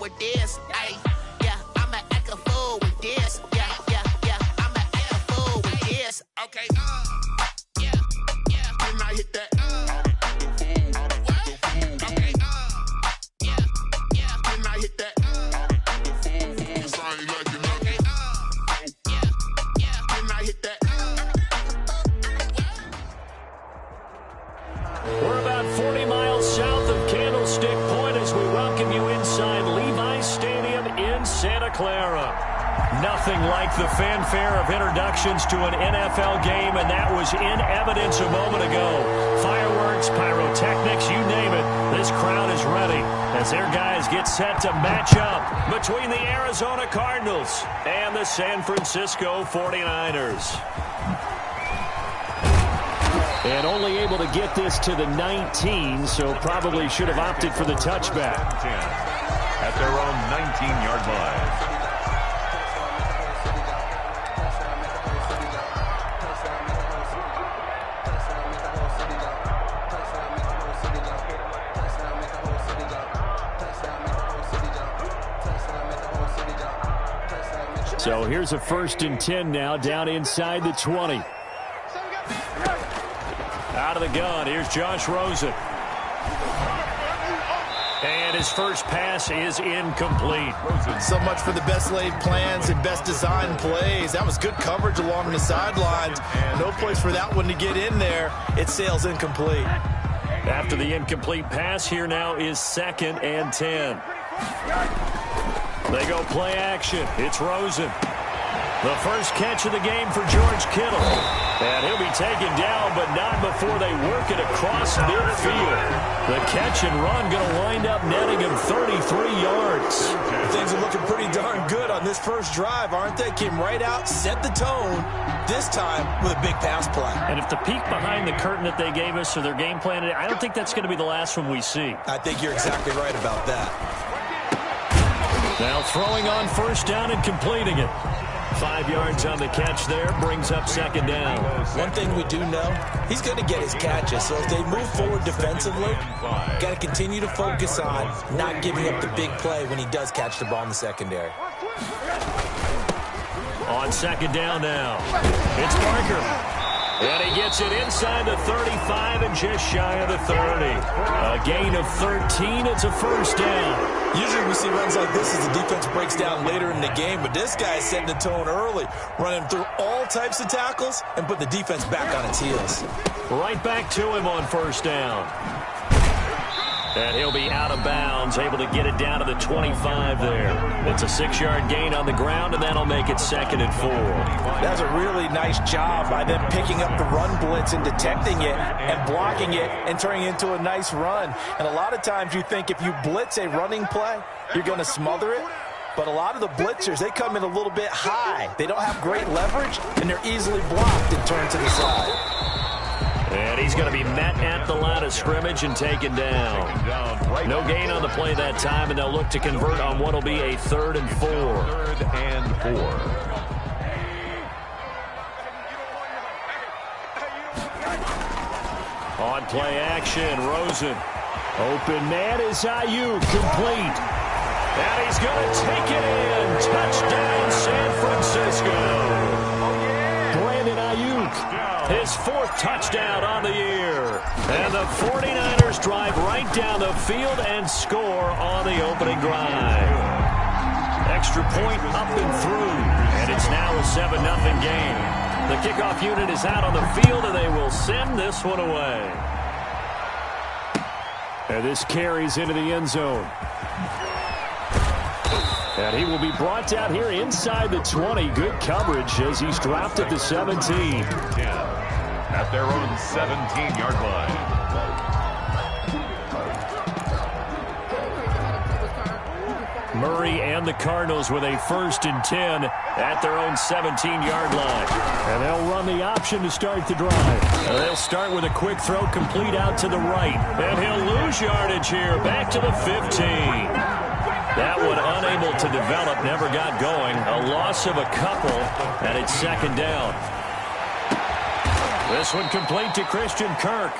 with this. Ay, yeah, I'ma act a fool with this. Yeah, I'ma act a fool with this. Okay, yeah, can I hit that? Okay, yeah, can I hit that? We're about 40 miles south of Candlestick Point as we welcome you inside Levi's Stadium in Santa Clara. Nothing like the fanfare of introductions to an NFL game, and that was in evidence a moment ago. Fireworks, pyrotechnics, you name it. This crowd is ready as their guys get set to match up between the Arizona Cardinals and the San Francisco 49ers. And only able to get this to the 19, so probably should have opted for the touchback. At their own 19-yard line. So here's a 1st and 10 now, down inside the 20. Out of the gun, here's Josh Rosen. And his first pass is incomplete. So much for the best laid plans and best designed plays. That was good coverage along the sidelines. No place for that one to get in there. It sails incomplete. After the incomplete pass, here now is 2nd and 10. They go play action. It's Rosen. The first catch of the game for George Kittle. And he'll be taken down, but not before they work it across midfield. The catch and run going to wind up netting him 33 yards. Things are looking pretty darn good on this first drive, aren't they? Came right out, set the tone, this time with a big pass play. And if the peek behind the curtain that they gave us or their game plan, I don't think that's going to be the last one we see. I think you're exactly right about that. Now throwing on 1st down and completing it. 5 yards on the catch there, brings up 2nd down. One thing we do know, he's going to get his catches. So if they move forward defensively, got to continue to focus on not giving up the big play when he does catch the ball in the secondary. On 2nd down now, it's Parker. And he gets it inside the 35 and just shy of the 30. A gain of 13. It's a 1st down. Usually we see runs like this as the defense breaks down later in the game, but this guy is setting the tone early, running through all types of tackles and put the defense back on its heels. Right back to him on 1st down. And he'll be out of bounds, able to get it down to the 25 there. It's a 6-yard gain on the ground, and that'll make it 2nd and 4. That's a really nice job by them picking up the run blitz and detecting it and blocking it and turning it into a nice run. And a lot of times you think if you blitz a running play, you're going to smother it. But a lot of the blitzers, they come in a little bit high. They don't have great leverage, and they're easily blocked and turned to the side. And he's going to be met at the line of scrimmage and taken down. No gain on the play that time, and they'll look to convert on what will be a 3rd and 4. 3rd and 4. On play action, Rosen. Open man is Ayuk, complete. And he's going to take it in. Touchdown, San Francisco. Brandon Ayuk, his 4th touchdown on the year. And the 49ers drive right down the field and score on the opening drive. Extra point up and through. And it's now a 7-0 game. The kickoff unit is out on the field, and they will send this one away. And this carries into the end zone. And he will be brought down here inside the 20. Good coverage as he's dropped at the 17. At their own 17-yard line. Murray and the Cardinals with a 1st and 10 at their own 17-yard line. And they'll run the option to start the drive. And they'll start with a quick throw complete out to the right. And he'll lose yardage here back to the 15. That one unable to develop, never got going. A loss of a couple, and it's 2nd down. This one complete to Christian Kirk.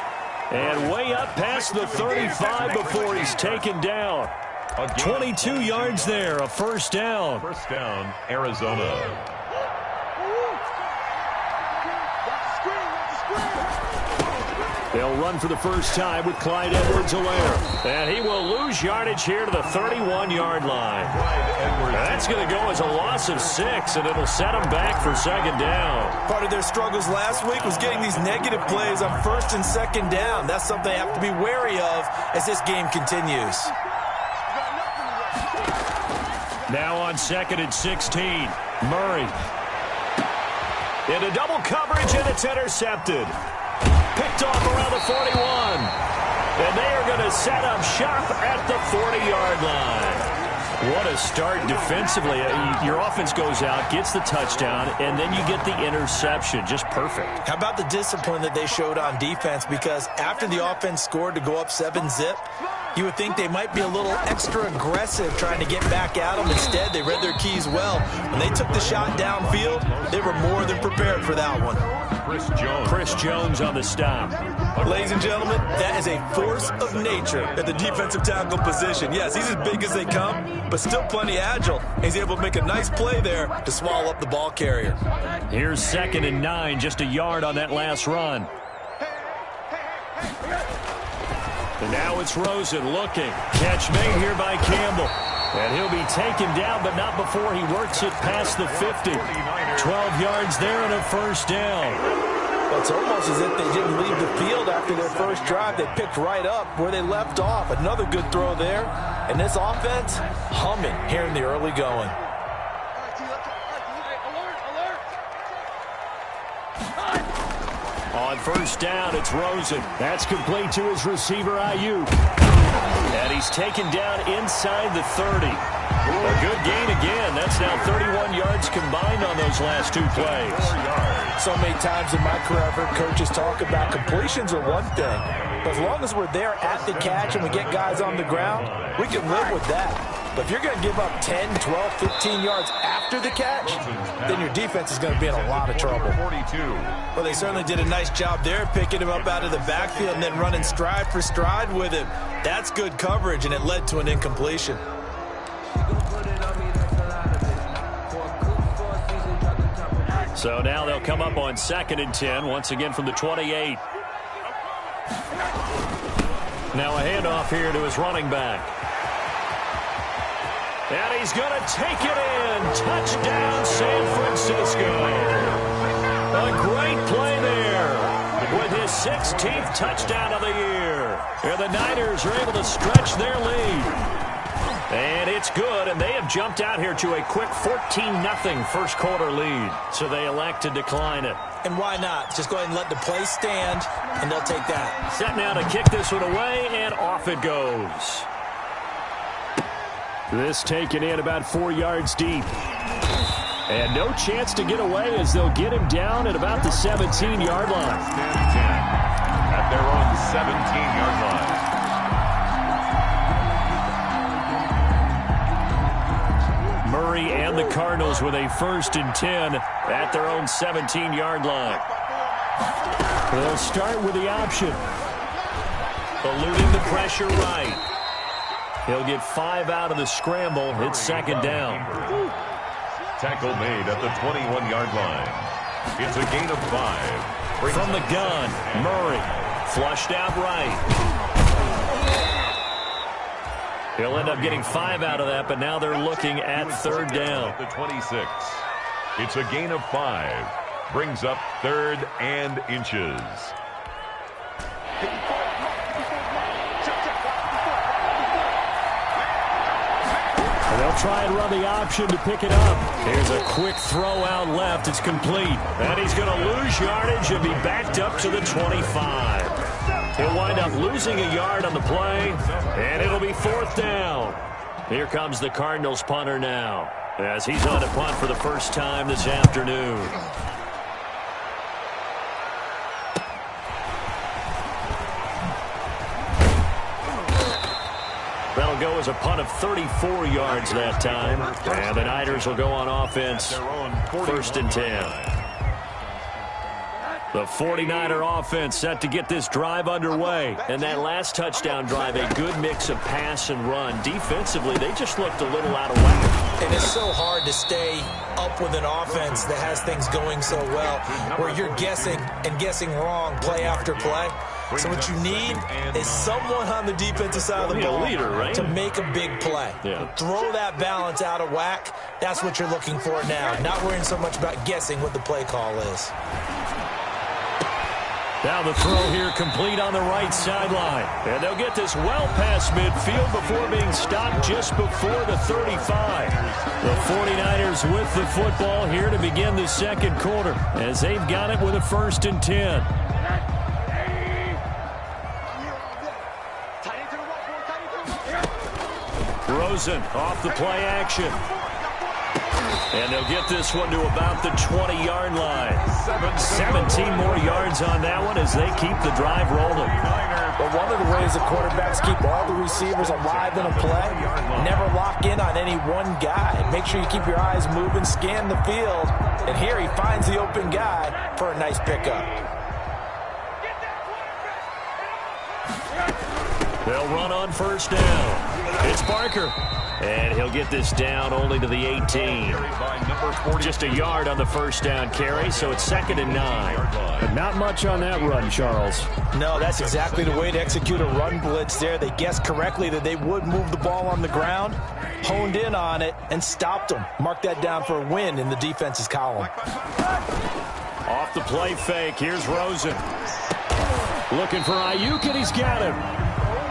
And way up past the 35 before he's taken down. 22 yards there, a first down. First down, Arizona. They'll run for the first time with Clyde Edwards-Helaire. And he will lose yardage here to the 31-yard line. That's going to go as a loss of 6, and it'll set them back for second down. Part of their struggles last week was getting these negative plays on first and second down. That's something they have to be wary of as this game continues. Now on second and 16, Murray. Into double coverage, and it's intercepted. Picked off around the 41. And they are going to set up shop at the 40-yard line. What a start defensively. Your offense goes out, gets the touchdown, and then you get the interception. Just perfect. How about the discipline that they showed on defense? Because after the offense scored to go up 7-zip, you would think they might be a little extra aggressive trying to get back at them. Instead, they read their keys well. When they took the shot downfield, they were more than prepared for that one. Chris Jones on the stop. Ladies and gentlemen, that is a force of nature at the defensive tackle position. Yes, he's as big as they come, but still plenty agile. He's able to make a nice play there to swallow up the ball carrier. Here's second and 9, just a yard on that last run. And now it's Rosen looking. Catch made here by Campbell. And he'll be taken down, but not before he works it past the 50. 12 yards there and a first down. Well, it's almost as if they didn't leave the field after their first drive. They picked right up where they left off. Another good throw there. And this offense humming here in the early going. On first down, it's Rosen. That's complete to his receiver, Ayuk. And he's taken down inside the 30. A good gain again. That's now 31 yards combined on those last two plays. So many times in my career, I've heard coaches talk about completions are one thing. But as long as we're there at the catch and we get guys on the ground, we can live with that. But if you're going to give up 10, 12, 15 yards after the catch, then your defense is going to be in a lot of trouble. Well, they certainly did a nice job there, picking him up out of the backfield and then running stride for stride with him. That's good coverage, and it led to an incompletion. So now they'll come up on second and 10, once again from the 28. Now a handoff here to his running back. And he's going to take it in. Touchdown, San Francisco. A great play there with his 16th touchdown of the year. And the Niners are able to stretch their lead. And it's good, and they have jumped out here to a quick 14-0 first quarter lead. So they elect to decline it. And why not? Just go ahead and let the play stand, and they'll take that. Set now to kick this one away, and off it goes. This taken in about 4 yards deep. And no chance to get away as they'll get him down at about the 17-yard line. At their own 17-yard line. Murray and the Cardinals with a 1st and 10 at their own 17-yard line. They'll start with the option. Eluding the pressure right. He'll get 5 out of the scramble. It's second down. Tackle made at the 21-yard line. It's a gain of 5. From the gun, Murray flushed out right. He'll end up getting 5 out of that, but now they're looking at third down. The 26. It's a gain of 5. Brings up 3rd and inches. They'll try and run the option to pick it up. Here's a quick throw out left. It's complete. And he's going to lose yardage and be backed up to the 25. He'll wind up losing a yard on the play, and it'll be 4th down. Here comes the Cardinals punter now, as he's on to punt for the first time this afternoon. That'll go as a punt of 34 yards that time. And the Niners will go on offense, 1st and 10. The 49er offense set to get this drive underway. And that last touchdown drive, a good mix of pass and run. Defensively, they just looked a little out of whack. And it's so hard to stay up with an offense that has things going so well, where you're guessing and guessing wrong play after play. So what you need is someone on the defensive side of the ball to make a big play. Yeah. Throw that balance out of whack. That's what you're looking for now. Not worrying so much about guessing what the play call is. Now the throw here complete on the right sideline. And they'll get this well past midfield before being stopped just before the 35. The 49ers with the football here to begin the second quarter as they've got it with a 1st and 10. Rosen off the play action. And they'll get this one to about the 20-yard line. 17 more yards on that one as they keep the drive rolling. But one of the ways the quarterbacks keep all the receivers alive in a play, never lock in on any one guy. Make sure you keep your eyes moving, scan the field. And here he finds the open guy for a nice pickup. They'll run on 1st down. It's Barker. And he'll get this down only to the 18. Just a yard on the 1st down carry, so it's 2nd and 9. But not much on that run, Charles. No, that's exactly the way to execute a run blitz there. They guessed correctly that they would move the ball on the ground, honed in on it, and stopped them. Mark that down for a win in the defense's column. Off the play fake, here's Rosen. Looking for Ayuk, and he's got him.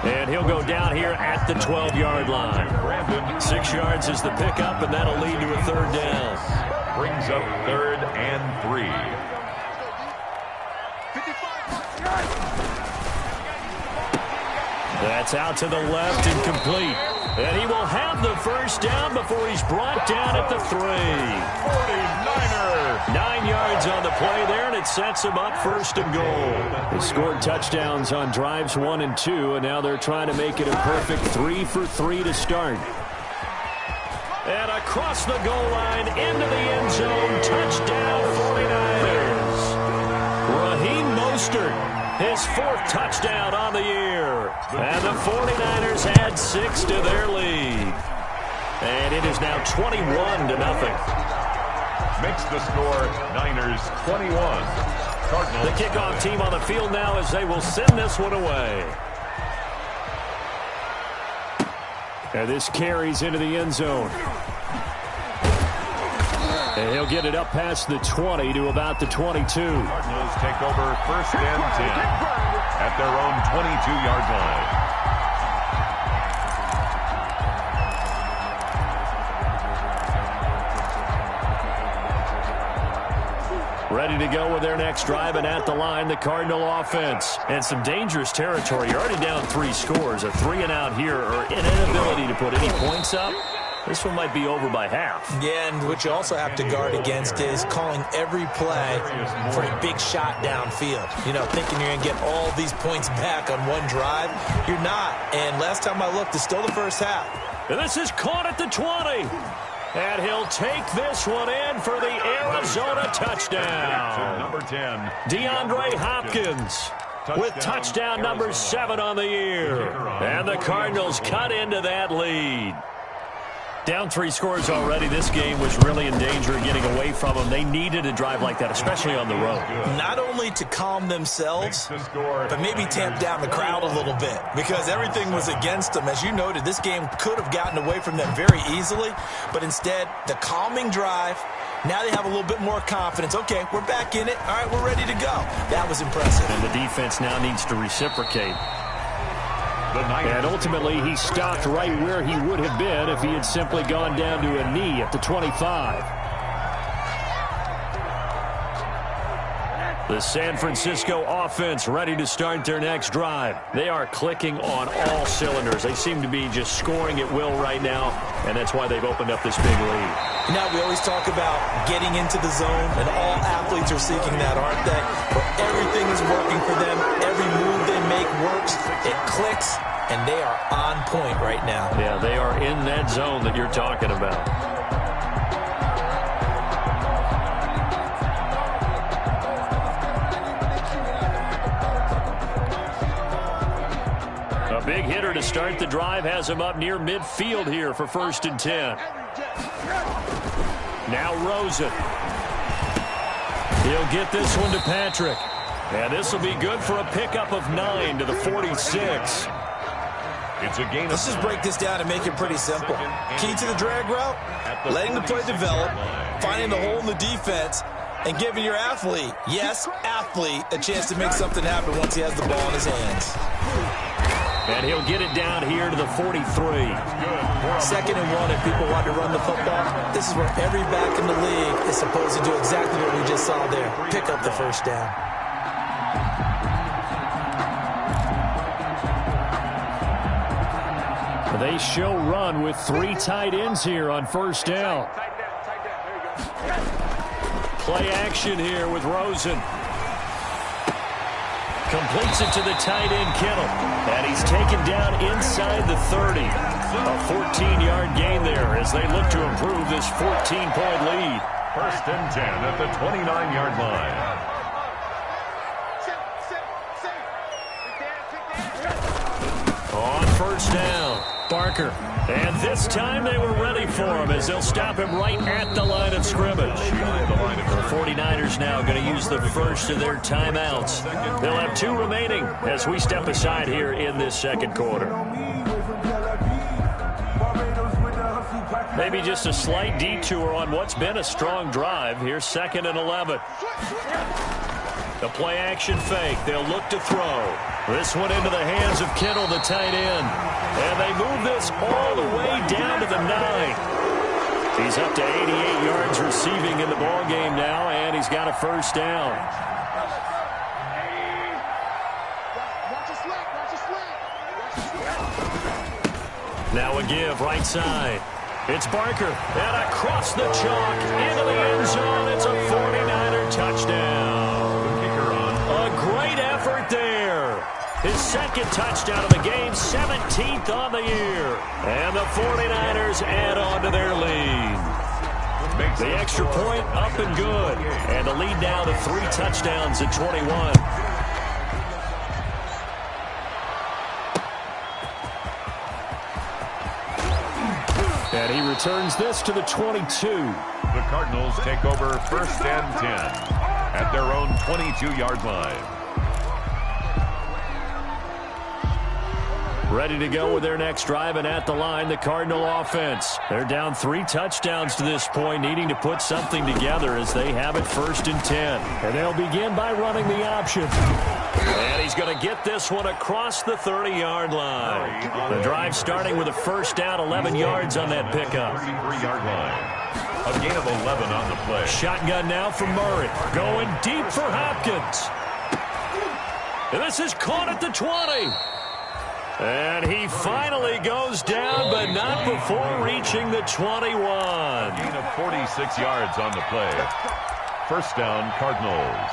And he'll go down here at the 12-yard line. 6 yards is the pickup, and that'll lead to a 3rd down. Brings up 3rd and 3. That's out to the left and complete. And he will have the 1st down before he's brought down at the 3. 49er. 9 yards on the play there, and it sets him up 1st and goal. They scored touchdowns on drives 1 and 2, and now they're trying to make it a perfect 3 for 3 to start. And across the goal line, into the end zone, touchdown 49ers. Raheem Mostert, his 4th touchdown on the year. And the 49ers add 6 to their lead. And it is now 21-0. Makes the score Niners 21. Cardinals. The kickoff team on the field now as they will send this one away. And this carries into the end zone. And he'll get it up past the 20 to about the 22. Cardinals take over 1st and 10 at their own 22-yard line. Ready to go with their next drive, and at the line, the Cardinal offense. And some dangerous territory. You're already down 3 scores. A 3-and-out here, or an inability to put any points up. This one might be over by half. Yeah, and what you also have to guard against is calling every play for a big shot downfield. You know, thinking you're going to get all these points back on one drive. You're not. And last time I looked, it's still the first half. And this is caught at the 20. And he'll take this one in for the Arizona touchdown. Number 10. DeAndre Hopkins with touchdown number 7 on the year. And the Cardinals cut into that lead. Down 3 scores already. This game was really in danger of getting away from them. They needed a drive like that, especially on the road. Not only to calm themselves, but maybe tamp down the crowd a little bit, because everything was against them. As you noted, this game could have gotten away from them very easily, but instead, the calming drive, now they have a little bit more confidence. Okay, we're back in it. All right, we're ready to go. That was impressive. And the defense now needs to reciprocate. And ultimately, he stopped right where he would have been if he had simply gone down to a knee at the 25. The San Francisco offense ready to start their next drive. They are clicking on all cylinders. They seem to be just scoring at will right now, and that's why they've opened up this big lead. Now, we always talk about getting into the zone, and all athletes are seeking that, aren't they? Where everything is working for them. Every move they make works. It clicks, and they are on point right now. Yeah, they are in that zone that you're talking about. consider to start the drive has him up near midfield here for 1st and 10. Now Rosen. He'll get this one to Patrick. And this will be good for a pickup of 9 to the 46. It's a gain. Let's just break this down and make it pretty simple. Key to the drag route, letting the play develop, finding the hole in the defense, and giving your athlete, yes, athlete, a chance to make something happen once he has the ball in his hands. And he'll get it down here to the 43. 2nd and 1 if people want to run the football. This is where every back in the league is supposed to do exactly what we just saw there. Pick up the 1st down. They show run with 3 tight ends here on 1st down. Play action here with Rosen. Completes it to the tight end, Kittle. And he's taken down inside the 30. A 14-yard gain there as they look to improve this 14-point lead. 1st and 10 at the 29-yard line. On 1st down, Barker. And this time they were ready for him as they'll stop him right at the line of scrimmage. The 49ers now going to use the first of their timeouts. They'll have 2 remaining as we step aside here in this 2nd quarter. Maybe just a slight detour on what's been a strong drive. Here's 2nd and 11. The play action fake. They'll look to throw. This one into the hands of Kittle, the tight end. And they move this all the way down to the 9. He's up to 88 yards receiving in the ballgame now, and he's got a 1st down. Now a give right side. It's Barker. And across the chalk into the end zone. It's a 49er touchdown. A great effort there. His 2nd touchdown of the game, 17th on the year. And the 49ers add on to their lead. The extra point up and good. And the lead now to 3 touchdowns at 21. And he returns this to the 22. The Cardinals take over 1st and 10 at their own 22-yard line. Ready to go with their next drive, and at the line, the Cardinal offense. They're down 3 touchdowns to this point, needing to put something together as they have it 1st and 10. And they'll begin by running the option. And he's going to get this one across the 30-yard line. The drive starting with a 1st down, 11 yards on that pickup. 33-yard line. A gain of 11 on the play. Shotgun now for Murray. Going deep for Hopkins. And this is caught at the 20. And he finally goes down, but not before reaching the 21. Gain of 46 yards on the play. 1st down, Cardinals.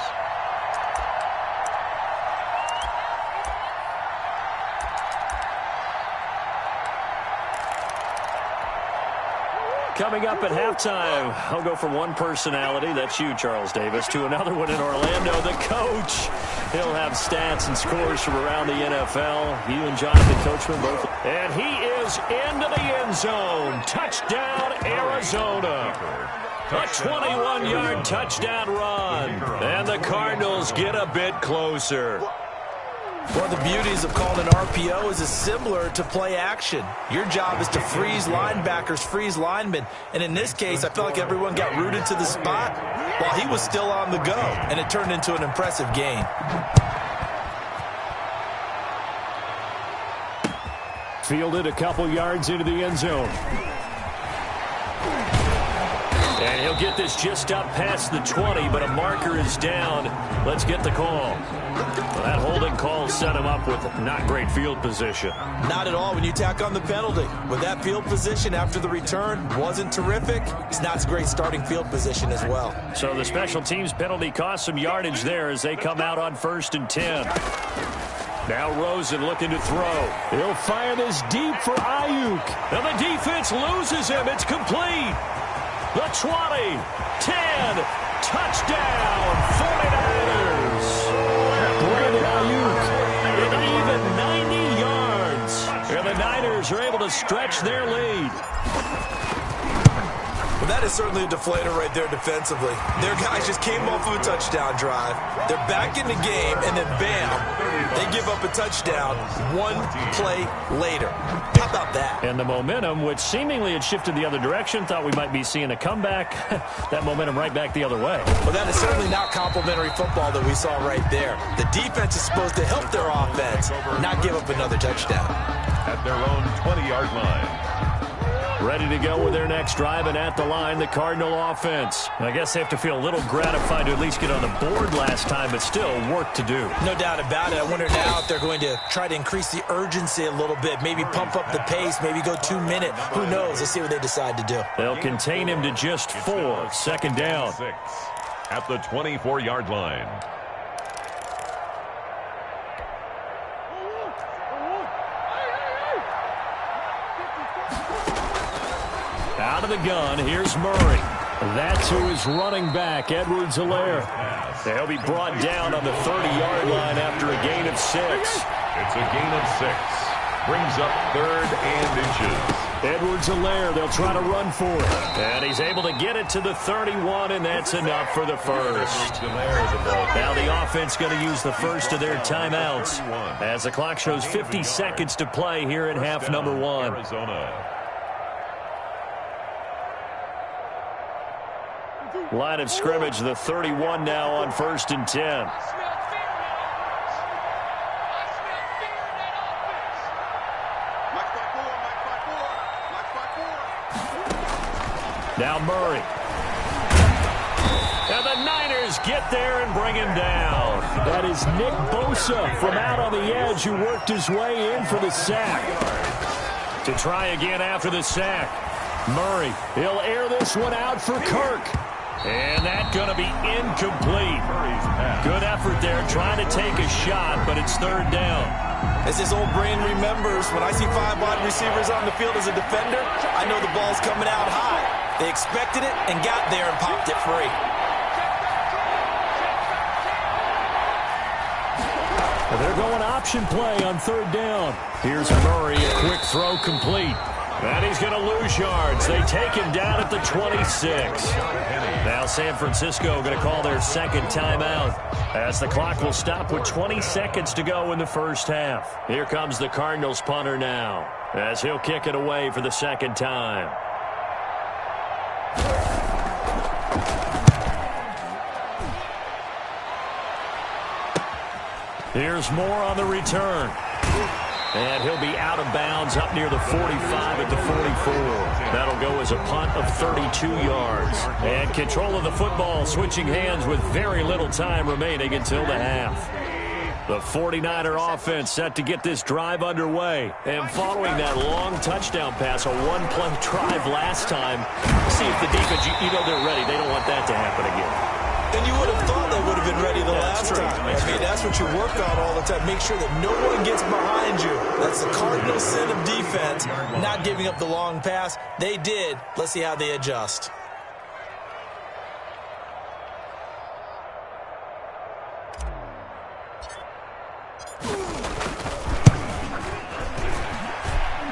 Coming up at halftime, I'll go from one personality, that's you, Charles Davis, to another one in Orlando, the coach. He'll have stats and scores from around the NFL. You and Jonathan Coachman both. And he is into the end zone. Touchdown, Arizona. A 21-yard touchdown run. And the Cardinals get a bit closer. One of the beauties of calling an RPO is it's similar to play action. Your job is to freeze linebackers, freeze linemen. And in this case, I felt like everyone got rooted to the spot while he was still on the go. And it turned into an impressive gain. Fielded a couple yards into the end zone. And he'll get this just up past the 20, but a marker is down. Let's get the call. Well, that holding call set him up with not great field position. Not at all when you tack on the penalty. With that field position after the return wasn't terrific, it's not a great starting field position as well. So the special teams penalty cost some yardage there as they come out on 1st and 10. Now Rosen looking to throw. He'll fire this deep for Ayuk. And the defense loses him. It's complete. The 20, 10, touchdown, 49ers. Brandon Ayuk, an even 90 yards. Niners are able to stretch their lead. Well, that is certainly a deflator right there defensively. Their guys just came off of a touchdown drive. They're back in the game, and then bam, they give up a touchdown one play later. How about that? And the momentum, which seemingly had shifted the other direction, thought we might be seeing a comeback. That momentum right back the other way. Well, that is certainly not complimentary football that we saw right there. The defense is supposed to help their offense, not give up another touchdown. At their own 20-yard line. Ready to go with their next drive, and at the line, the Cardinal offense. I guess they have to feel a little gratified to at least get on the board last time, but still work to do. No doubt about it. I wonder now if they're going to try to increase the urgency a little bit, maybe pump up the pace, maybe go 2 minutes. Who knows? Let's see what they decide to do. They'll contain him to just 4. Second down. 6 at the 24-yard line. Out of the gun, here's Murray. That's who is running back, Edwards-Helaire. They'll be brought down on the 30-yard line after a gain of 6. It's a gain of 6. Brings up 3rd and inches. Edwards-Helaire, they'll try to run for it. And he's able to get it to the 31, and that's enough for the first. Now the offense going to use the first of their timeouts as the clock shows 50 seconds to play here in half number 1. Arizona. Line of scrimmage, the 31 now on 1st and 10. Now Murray. And the Niners get there and bring him down. That is Nick Bosa from out on the edge who worked his way in for the sack. To try again after the sack. Murray, he'll air this one out for Kirk. And that's going to be incomplete. Good effort there trying to take a shot, but it's 3rd down. As his old brain remembers, when I see 5 wide receivers on the field as a defender, I know the ball's coming out high. They expected it and got there and popped it free. Well, they're going option play on 3rd down. Here's Murray, a quick throw complete. And he's going to lose yards. They take him down at the 26. Now San Francisco going to call their second timeout as the clock will stop with 20 seconds to go in the first half. Here comes the Cardinals punter now as he'll kick it away for the second time. Here's Moore on the return. And he'll be out of bounds up near the 45 at the 44. That'll go as a punt of 32 yards. And control of the football switching hands with very little time remaining until the half. The 49er offense set to get this drive underway. And following that long touchdown pass, a one-play drive last time, see if the defense, you know they're ready. They don't want that to happen again. And you would have thought they would have been ready the last time. I mean, that's what you work on all the time. Make sure that no one gets behind you. That's the cardinal sin of defense, not giving up the long pass. They did. Let's see how they adjust.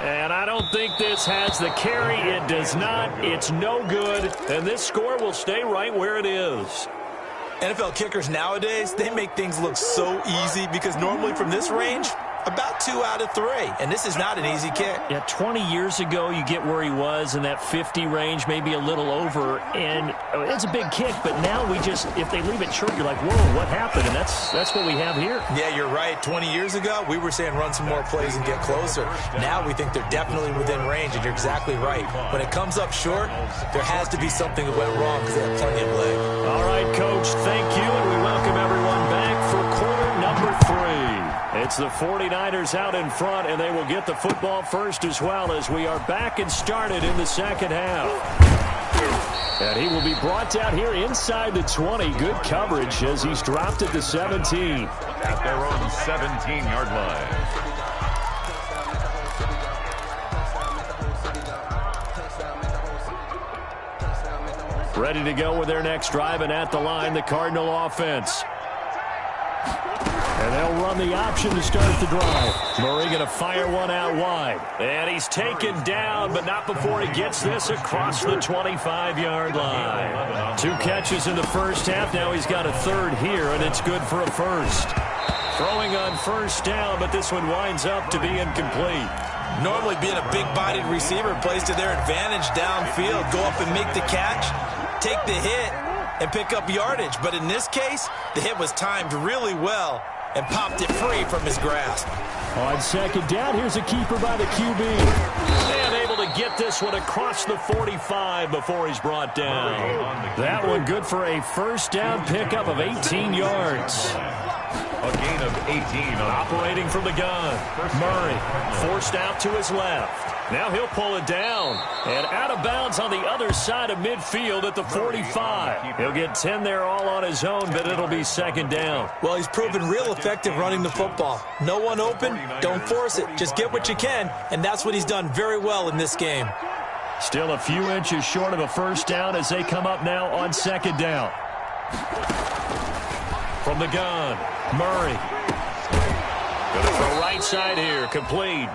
And I don't think this has the carry. It does not. It's no good. And this score will stay right where it is. NFL kickers nowadays, they make things look so easy because normally from this range, about 2 out of 3. And this is not an easy kick. Yeah, 20 years ago, you get where he was in that 50 range, maybe a little over. And it's a big kick, but now we just, if they leave it short, you're like, whoa, what happened? And that's what we have here. Yeah, you're right. 20 years ago, we were saying run some more plays and get closer. Now we think they're definitely within range, and you're exactly right. When it comes up short, there has to be something that went wrong because they have plenty of leg. All right, Coach, thank you, and we welcome everyone back for quarter number 3. It's the 49ers out in front, and they will get the football first as well as we are back and started in the second half. And he will be brought down here inside the 20. Good coverage as he's dropped at the 17. At their own 17-yard line. Ready to go with their next drive, and at the line, the Cardinal offense. And they'll run the option to start the drive. Murray going to fire one out wide. And he's taken down, but not before he gets this across the 25-yard line. 2 catches in the first half. Now he's got a third here, and it's good for a first. Throwing on first down, but this one winds up to be incomplete. Normally being a big-bodied receiver plays to their advantage downfield. Go up and make the catch, take the hit, and pick up yardage. But in this case, the hit was timed really well and popped it free from his grasp. On second down, here's a keeper by the QB. And able to get this one across the 45 before he's brought down. That one good for a first down pickup of 18 yards. A gain of 18. Operating from the gun. Murray forced out to his left. Now he'll pull it down. And out of bounds on the other side of midfield at the 45. He'll get 10 there all on his own, but it'll be second down. Well, he's proven real effective running the football. No one open, don't force it. Just get what you can, and that's what he's done very well in this game. Still a few inches short of a first down as they come up now on second down. From the gun, Murray. Going to throw right side here, complete.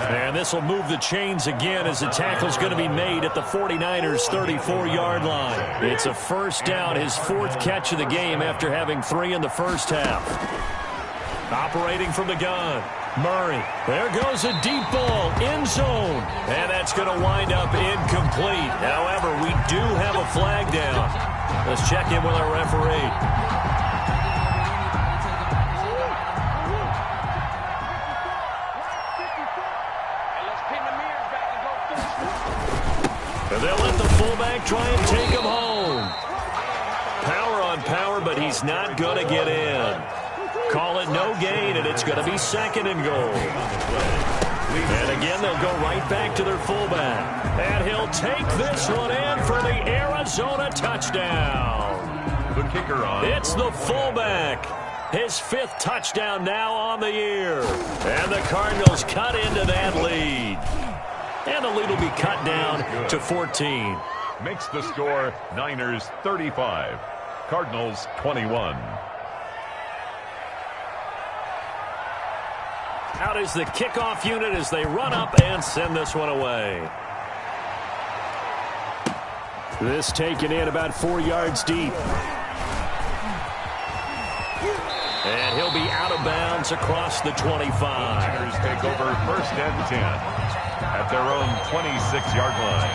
And this will move the chains again as the tackle's going to be made at the 49ers' 34-yard line. It's a first down, his 4th catch of the game after having 3 in the first half. Operating from the gun, Murray. There goes a deep ball, end zone. And that's going to wind up incomplete. However, we do have a flag down. Let's check in with our referee. And they'll let the fullback try and take him home. Power on power, but he's not going to get in. Call it no gain, and it's going to be second and goal. And again, they'll go right back to their fullback. And he'll take this one in for the Arizona touchdown. The kicker on. It's the fullback. His 5th touchdown now on the year. And the Cardinals cut into that lead. And the lead will be cut down to 14. Makes the score Niners 35, Cardinals 21. Out is the kickoff unit as they run up and send this one away. This taken in about 4 yards deep. And he'll be out of bounds across the 25. Niners take over first and 10 at their own 26-yard line.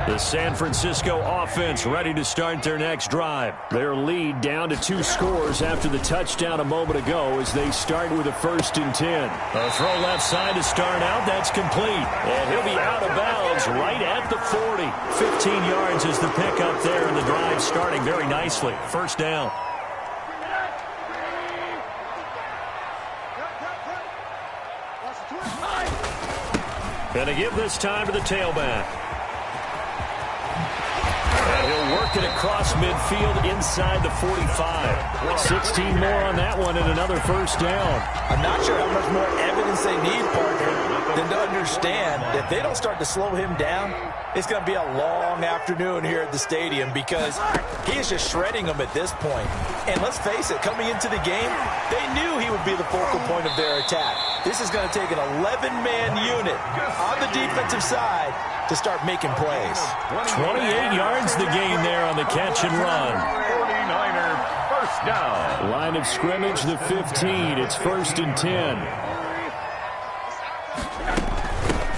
The San Francisco offense ready to start their next drive. Their lead down to 2 scores after the touchdown a moment ago as they start with a 1st and 10. A throw left side to start out. That's complete. And he'll be out of bounds right at the 40. 15 yards is the pickup there, and the drive starting very nicely. First down. Gonna give this time to the tailback. And he'll work it across midfield inside the 45. 16 more on that one and another first down. I'm not sure how much more evidence they need, partner, than to understand that if they don't start to slow him down, it's going to be a long afternoon here at the stadium because he is just shredding them at this point. And let's face it, coming into the game, they knew he would be the focal point of their attack. This is going to take an 11-man unit on the defensive side to start making plays. 28 yards the gain there on the catch and run. 49er first down. Line of scrimmage, the 15. It's 1st and 10.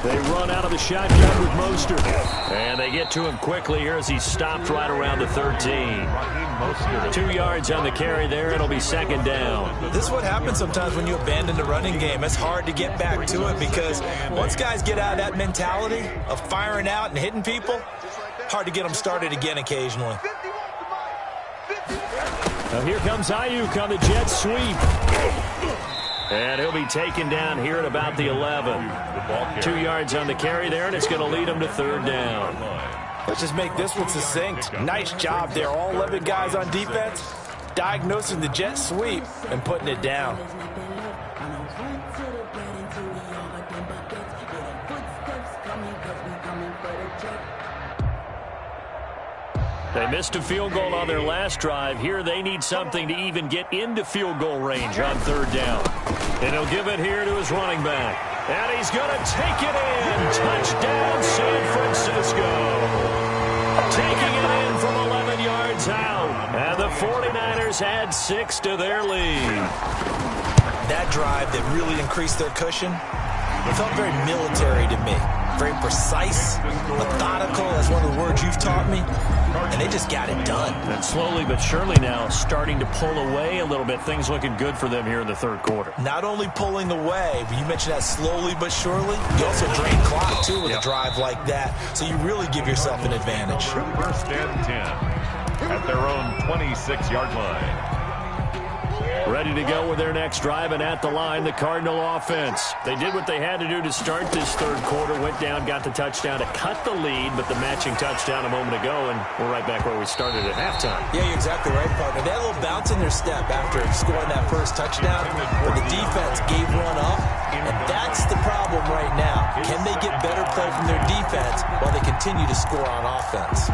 They run out of the shotgun with Mostert. And they get to him quickly here as he stopped right around the 13. 2 yards on the carry there. It'll be second down. This is what happens sometimes when you abandon the running game. It's hard to get back to it because once guys get out of that mentality of firing out and hitting people, hard to get them started again occasionally. Now here comes Ayuk on the jet sweep. And he'll be taken down here at about the 11. 2 yards on the carry there, and it's going to lead him to third down. Let's just make this one succinct. Nice job there. All 11 guys on defense diagnosing the jet sweep and putting it down. They missed a field goal on their last drive. Here they need something to even get into field goal range on third down. And he'll give it here to his running back. And he's going to take it in. Touchdown, San Francisco. Taking it in from 11 yards out. And the 49ers add 6 to their lead. That drive that really increased their cushion, it felt very military to me. Very precise, methodical, that's one of the words you've taught me. And they just got it done. And slowly but surely now starting to pull away a little bit. Things looking good for them here in the third quarter. Not only pulling away, but you mentioned that slowly but surely. You also drain clock, too, with a drive like that. So you really give yourself an advantage. First and 10 at their own 26-yard line. Ready to go with their next drive, and at the line, the Cardinal offense. They did what they had to do to start this third quarter, went down, got the touchdown to cut the lead, but the matching touchdown a moment ago, and we're right back where we started at halftime. Yeah, you're exactly right, partner. They had a little bounce in their step after scoring that first touchdown, but the defense gave one up, and that's the problem right now. Can they get better play from their defense while they continue to score on offense?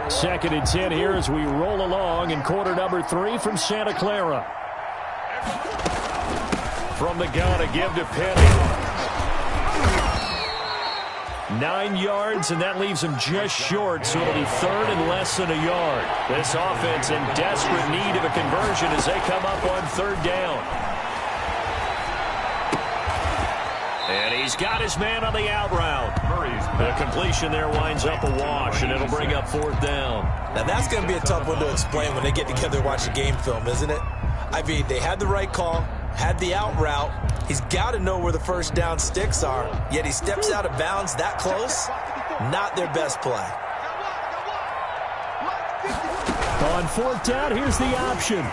Second and 10 here as we roll along in quarter number 3 from Santa Clara. From the gun, a give to Penny. 9 yards, and that leaves him just short, so it'll be third and less than a yard. This offense in desperate need of a conversion as they come up on third down. And he's got his man on the out route. The completion there winds up a wash, and it'll bring up fourth down. Now, that's going to be a tough one to explain when they get together and watch the game film, isn't it? I mean, they had the right call, had the out route. He's got to know where the first down sticks are, yet he steps out of bounds that close. Not their best play. On fourth down, here's the option.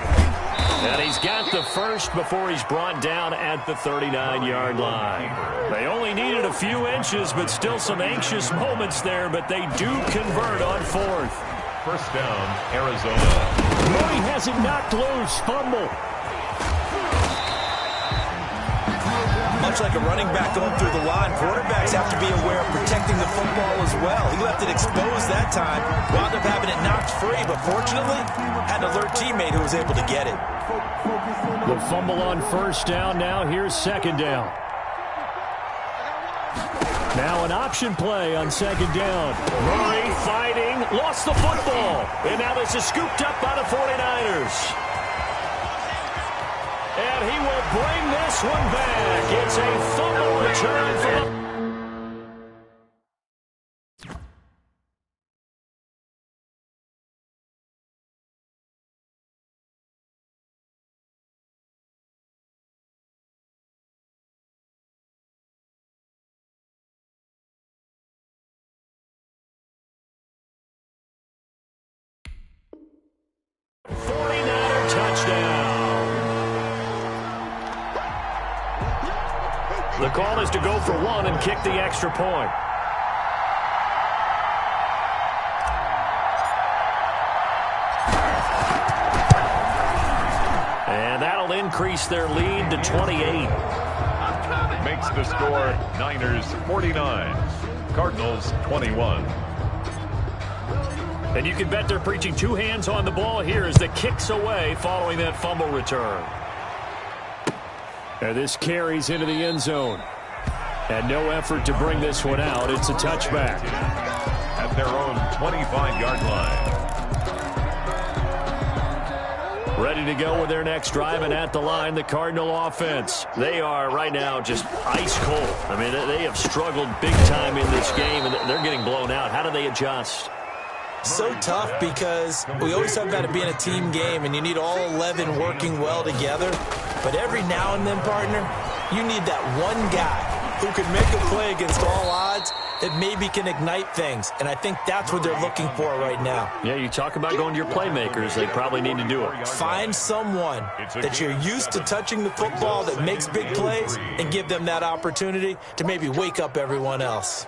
And he's got the first before he's brought down at the 39-yard line. They only needed a few inches, but still some anxious moments there, but they do convert on fourth. First down, Arizona. Murray has it knocked loose. Fumble. Much like a running back going through the line, quarterbacks have to be aware of protecting the football as well. He left it exposed that time, wound up having it knocked free, but fortunately, had an alert teammate who was able to get it. The fumble on first down. Now here's second down. Now an option play on second down. Murray fighting, lost the football. And now this is scooped up by the 49ers. And he will bring this one back. It's a fumble return from... The call is to go for one and kick the extra point. And that'll increase their lead to 28. Makes the score Niners 49, Cardinals 21. And you can bet they're preaching two hands on the ball here as the kick's away following that fumble return. And this carries into the end zone. And no effort to bring this one out. It's a touchback. At their own 25-yard line. Ready to go with their next drive, and at the line, the Cardinal offense. They are right now just ice cold. I mean, they have struggled big time in this game, and they're getting blown out. How do they adjust? So tough because we always talk about it being a team game, and you need all 11 working well together. But every now and then, partner, you need that one guy who can make a play against all odds that maybe can ignite things. And I think that's what they're looking for right now. Yeah, you talk about going to your playmakers. They probably need to do it. Find someone that you're used to touching the football that makes big plays and give them that opportunity to maybe wake up everyone else.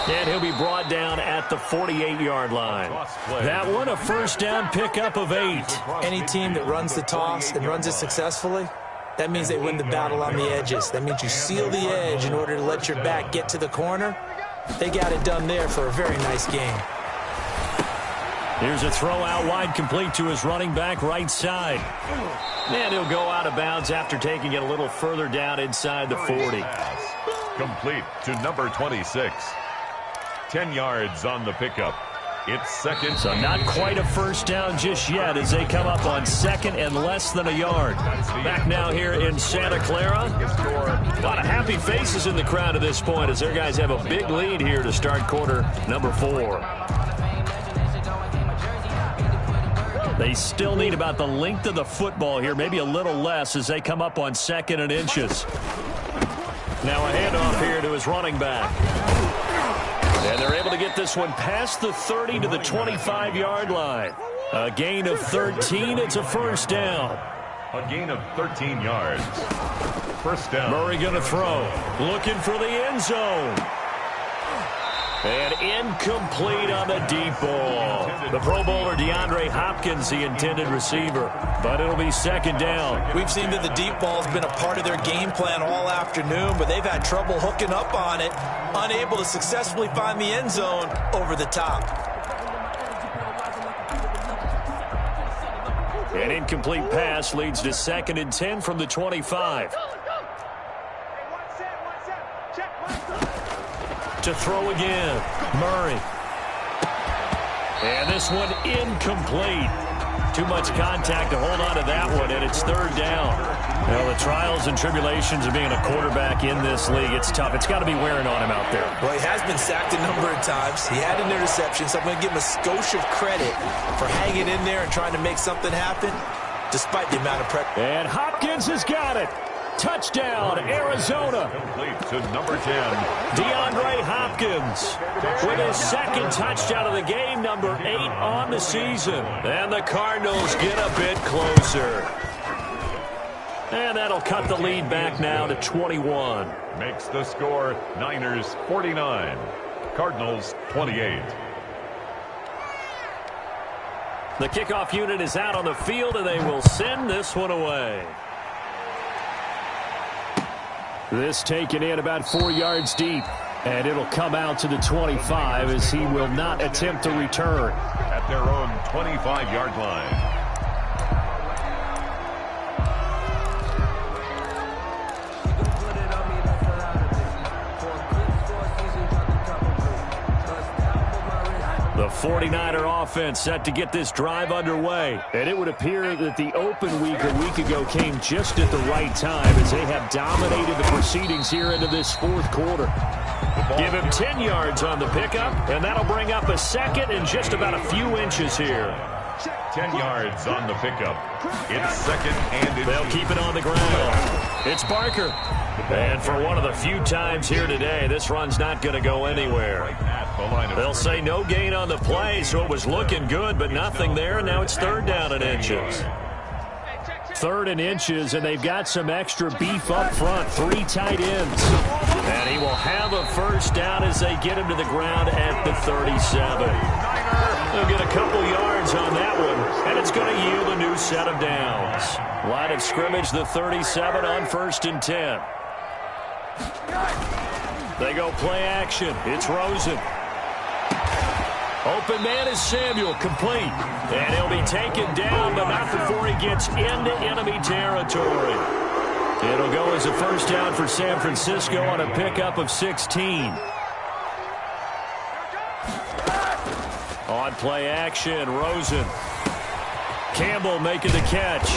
And he'll be brought down at the 48-yard line. That one, a first down pickup of 8. Any team that runs the toss and runs it successfully, That means they win the battle on the edges. That means you seal the edge in order to let your back get to the corner. They got it done there for a very nice game. Here's a throw out wide, complete to his running back right side. And he'll go out of bounds after taking it a little further down inside the 40. Complete to number 26. 10 yards on the pickup. It's second. So not quite a first down just yet as they come up on second and less than a yard. Back now here in Santa Clara. A lot of happy faces in the crowd at this point as their guys have a big lead here to start quarter number 4. They still need about the length of the football here, maybe a little less as they come up on second and inches. Now a handoff here to his running back. And they're able to get this one past the 30 to the 25-yard line. A gain of 13. It's a first down. A gain of 13 yards. First down. Murray going to throw. Looking for the end zone. And incomplete on the deep ball. The Pro Bowler DeAndre Hopkins, the intended receiver. But it'll be second down. We've seen that the deep ball's been a part of their game plan all afternoon, but they've had trouble hooking up on it, unable to successfully find the end zone over the top. An incomplete pass leads to second and 10 from the 25. To throw again, Murray. And this one incomplete. Too much contact to hold on to that one, and it's third down. Well, the trials and tribulations of being a quarterback in this league, it's tough. It's got to be wearing on him out there. Well, he has been sacked a number of times. He had an interception, so I'm going to give him a skosh of credit for hanging in there and trying to make something happen despite the amount of pressure. And Hopkins has got it. Touchdown, Arizona. Complete to number 10. DeAndre Hopkins with his second touchdown of the game, number 8 on the season. And the Cardinals get a bit closer. And that'll cut the lead back now to 21. Makes the score Niners 49. Cardinals 28. The kickoff unit is out on the field, and they will send this one away. This taken in about 4 yards deep, and it'll come out to the 25 as he will not attempt to return. At their own 25-yard line. The 49er offense set to get this drive underway. And it would appear that the open week a week ago came just at the right time as they have dominated the proceedings here into this fourth quarter. Give him 10 yards on the pickup, and that'll bring up a second and just about a few inches here. 10 yards on the pickup. It's second and they'll keep it on the ground. It's Barker. And for one of the few times here today, this run's not going to go anywhere. They'll say no gain on the play, so it was looking good, but nothing there. And now it's third down and inches. Third and inches, and they've got some extra beef up front. 3 tight ends. And he will have a first down as they get him to the ground at the 37. They'll get a couple yards on that one, and it's going to yield a new set of downs. Line of scrimmage, the 37 on 1st and 10. They go play action. It's Rosen. Open man is Samuel, complete. And he'll be taken down, but not before he gets into enemy territory. It'll go as a first down for San Francisco on a pickup of 16. On play action, Rosen. Campbell making the catch.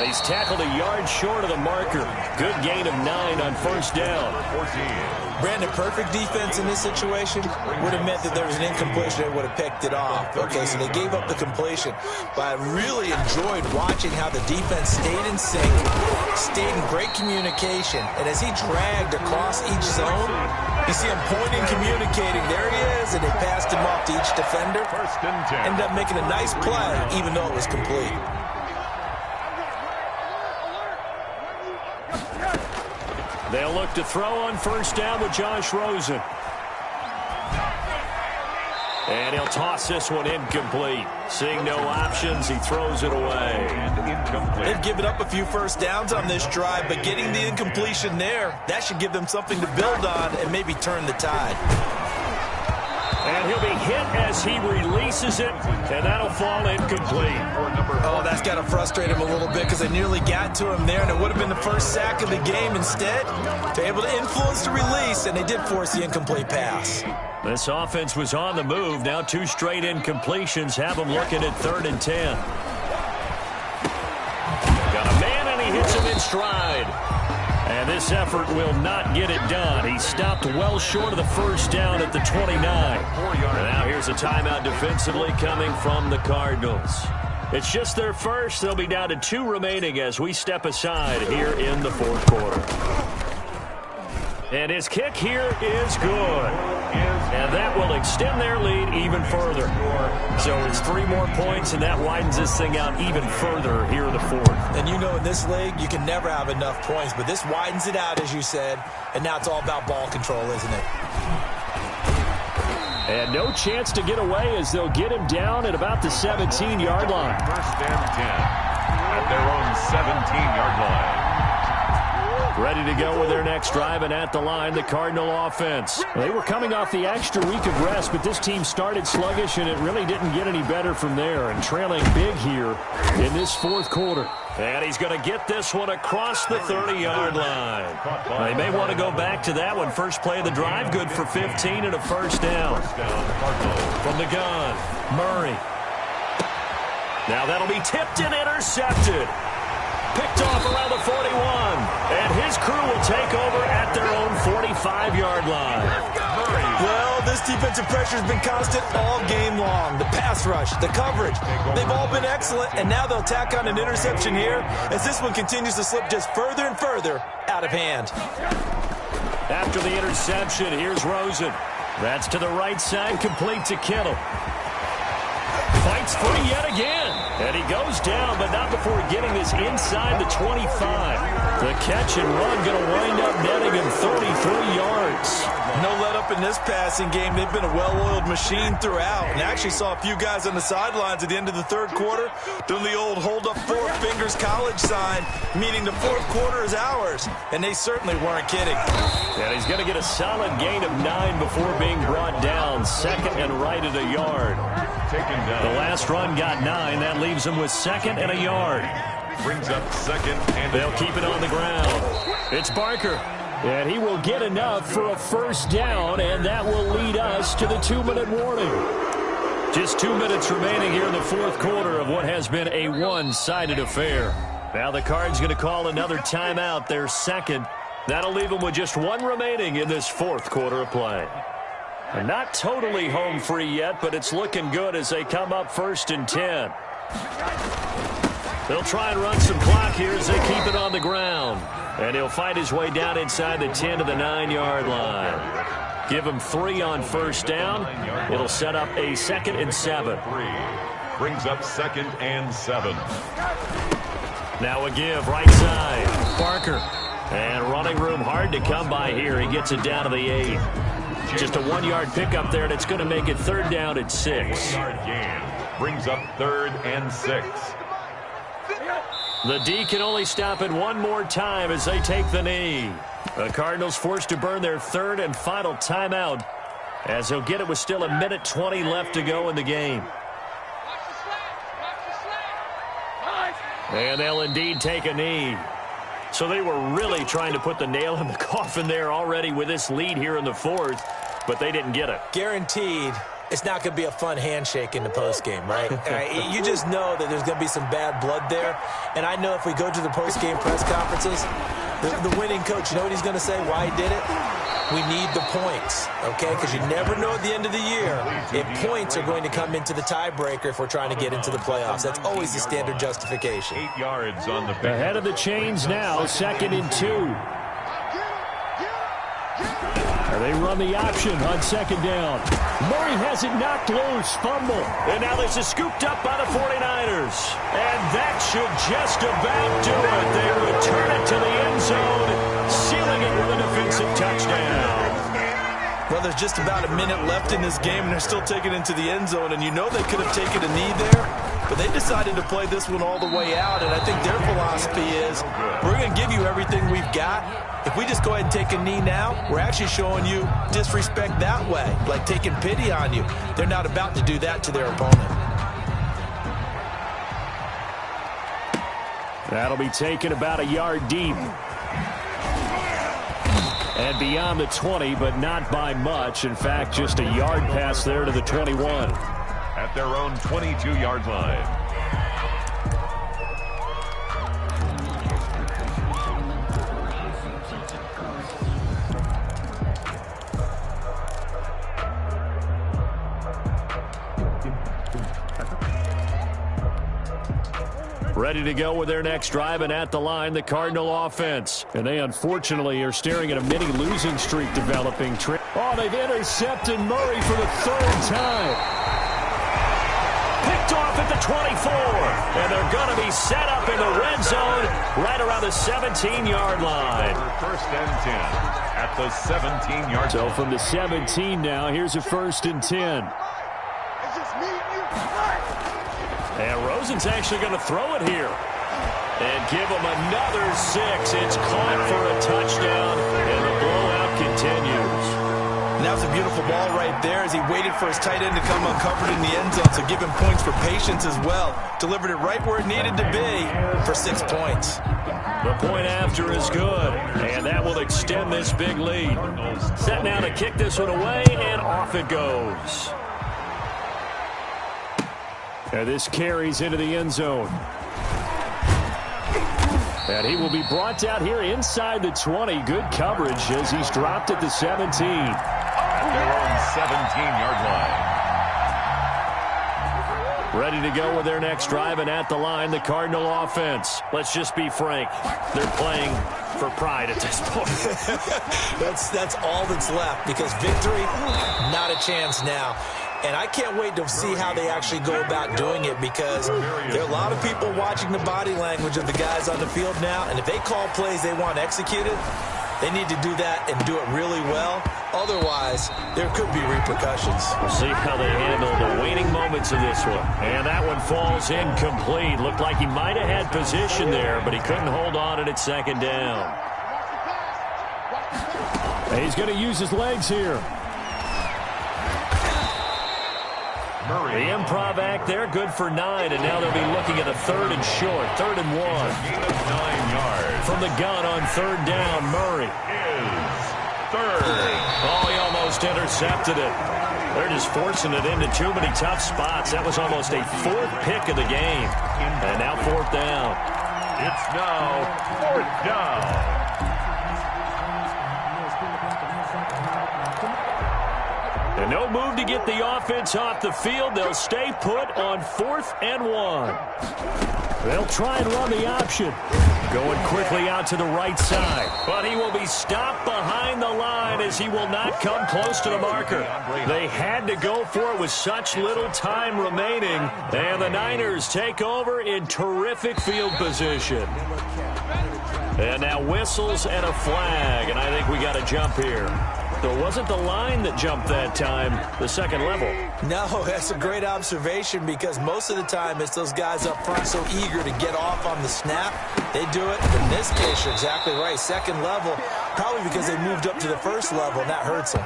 He's tackled a yard short of the marker. Good gain of 9 on first down. 14. Brandon, perfect defense in this situation would have meant that there was an incompletion that would have picked it off. Okay, so they gave up the completion. But I really enjoyed watching how the defense stayed in sync, stayed in great communication. And as he dragged across each zone, you see him pointing, communicating. There he is, and they passed him off to each defender. First and 10. Ended up making a nice play, even though it was complete. They'll look to throw on first down with Josh Rosen. And he'll toss this one incomplete. Seeing no options, he throws it away. And incomplete. They've given up a few first downs on this drive, but getting the incompletion there, that should give them something to build on and maybe turn the tide. And he'll be hit as he releases it, and that'll fall incomplete. Oh, that's got to frustrate him a little bit because they nearly got to him there, and it would have been the first sack of the game. Instead, they're able to influence the release, and they did force the incomplete pass. This offense was on the move. Now 2 straight incompletions have them looking at 3rd and 10. Got a man, and he hits him in stride. And this effort will not get it done. He stopped well short of the first down at the 29. And now here's a timeout defensively coming from the Cardinals. It's just their first. They'll be down to 2 remaining as we step aside here in the 4th quarter. And his kick here is good. And that will extend their lead even further. So it's 3 more points, and that widens this thing out even further here in the 4th. And you know in this league, you can never have enough points, but this widens it out, as you said, and now it's all about ball control, isn't it? And no chance to get away as they'll get him down at about the 17-yard line. 1st and 10 at their own 17-yard line. Ready to go with their next drive, and at the line, the Cardinal offense. They were coming off the extra week of rest, but this team started sluggish, and it really didn't get any better from there. And trailing big here in this 4th quarter. And he's going to get this one across the 30-yard line. They may want to go back to that one. First play of the drive, good for 15 and a first down. From the gun, Murray. Now that'll be tipped and intercepted. Picked off around the 41. And his crew will take over at their own 45-yard line. Well, this defensive pressure has been constant all game long. The pass rush, the coverage, they've all been excellent, and now they'll tack on an interception here as this one continues to slip just further and further out of hand. After the interception, here's Rosen. That's to the right side, complete to Kittle. Fights free yet again. And he goes down, but not before getting this inside the 25. The catch and run going to wind up netting him 33 yards. No let up in this passing game. They've been a well-oiled machine throughout. And I actually saw a few guys on the sidelines at the end of the 3rd quarter doing the old hold up 4 fingers college sign, meaning the 4th quarter is ours. And they certainly weren't kidding. And he's going to get a solid gain of 9 before being brought down. 2nd and right at a yard. Taken down. The last run got 9. That leaves him with 2nd and a yard. Brings up 2nd and They'll keep it on the ground. It's Barker. And he will get enough for a first down, and that will lead us to the 2-minute warning. Just 2 minutes remaining here in the 4th quarter of what has been a one-sided affair. Now the Cards going to call another timeout, their 2nd. That'll leave them with just 1 remaining in this 4th quarter of play. And not totally home free yet, but it's looking good as they come up 1st and 10. They'll try and run some clock here as they keep it on the ground. And he'll fight his way down inside the 10 to the 9-yard line. Give him 3 on first down. It'll set up a 2nd and 7. brings up 2nd and 7. Now a give right side. Barker. And running room hard to come by here. He gets it down to the 8. Just a 1-yard pickup there, and it's going to make it 3rd down at 6. 1-yard gain brings up 3rd and 6. The D can only stop it one more time as they take the knee. The Cardinals forced to burn their 3rd and final timeout as they'll get it with still 1:20 left to go in the game. And they'll indeed take a knee. So they were really trying to put the nail in the coffin there already with this lead here in the 4th, but they didn't get it. Guaranteed. It's not going to be a fun handshake in the postgame, right? You just know that there's going to be some bad blood there. And I know if we go to the postgame press conferences, the winning coach, you know what he's going to say, why he did it? We need the points, okay? Because you never know at the end of the year if points are going to come into the tiebreaker if we're trying to get into the playoffs. That's always the standard justification. 8 yards on the pick. Ahead of the chains now, 2nd and 2. And they run the option on 2nd down. Murray has it knocked loose, fumble. And now this is scooped up by the 49ers. And that should just about do it. They return it to the end zone, sealing it with a defensive touchdown. Well, there's just about a minute left in this game, and they're still taking it into the end zone. And you know they could have taken a knee there, but they decided to play this one all the way out. And I think their philosophy is, we're going to give you everything we've got. If we just go ahead and take a knee now, we're actually showing you disrespect that way, like taking pity on you. They're not about to do that to their opponent. That'll be taken about a yard deep. And beyond the 20, but not by much. In fact, just a yard pass there to the 21. At their own 22-yard line. Ready to go with their next drive, and at the line, the Cardinal offense. And they, unfortunately, are staring at a mini losing streak developing. Oh, they've intercepted Murray for the third time. Picked off at the 24. And they're going to be set up in the red zone right around the 17-yard line. First and 10 at the 17-yard line. So from the 17 now, here's a 1st and 10. And Rosen's actually going to throw it here. And give him another 6. It's caught for a touchdown, and the blowout continues. And that was a beautiful ball right there as he waited for his tight end to come uncovered in the end zone, so give him points for patience as well. Delivered it right where it needed to be for 6 points. The point after is good, and that will extend this big lead. Set now to kick this one away, and off it goes. And this carries into the end zone. And he will be brought down here inside the 20. Good coverage as he's dropped at the 17. At their own 17-yard line. Ready to go with their next drive, and at the line, the Cardinal offense. Let's just be frank. They're playing for pride at this point. That's all that's left, because victory, not a chance now. And I can't wait to see how they actually go about doing it, because there are a lot of people watching the body language of the guys on the field now, and if they call plays they want executed, they need to do that and do it really well. Otherwise, there could be repercussions. We'll see how they handle the waning moments of this one. And that one falls incomplete. Looked like he might have had position there, but he couldn't hold on at 2nd down. And he's going to use his legs here. The improv act there, good for 9, and now they'll be looking at a 3rd and short, 3rd and 1. Gain of 9 yards. From the gun on 3rd down, Murray. Is third. Oh, he almost intercepted it. They're just forcing it into too many tough spots. That was almost a 4th pick of the game. And now 4th down. It's now 4th down. And no move to get the offense off the field. They'll stay put on 4th and 1. They'll try and run the option. Going quickly out to the right side. But he will be stopped behind the line as he will not come close to the marker. They had to go for it with such little time remaining. And the Niners take over in terrific field position. And now whistles and a flag. And I think we got a jump here. So it wasn't the line that jumped that time, the second level. No, that's a great observation, because most of the time it's those guys up front so eager to get off on the snap. They do it. In this case, you're exactly right. Second level, probably because they moved up to the first level, and that hurts them.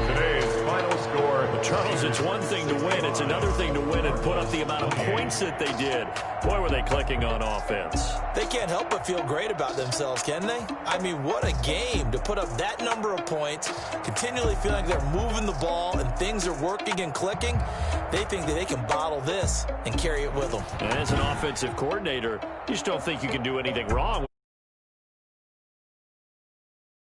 Today's final score. But Charles, it's one thing to win. It's another thing to win and put up the amount of points that they did. Boy, were they clicking on offense. They can't help but feel great about themselves, can they? I mean, what a game to put up that number of points, continually feeling like they're moving the ball and things are working and clicking. They think that they can bottle this and carry it with them. And as an offensive coordinator, you just don't think you can do anything wrong.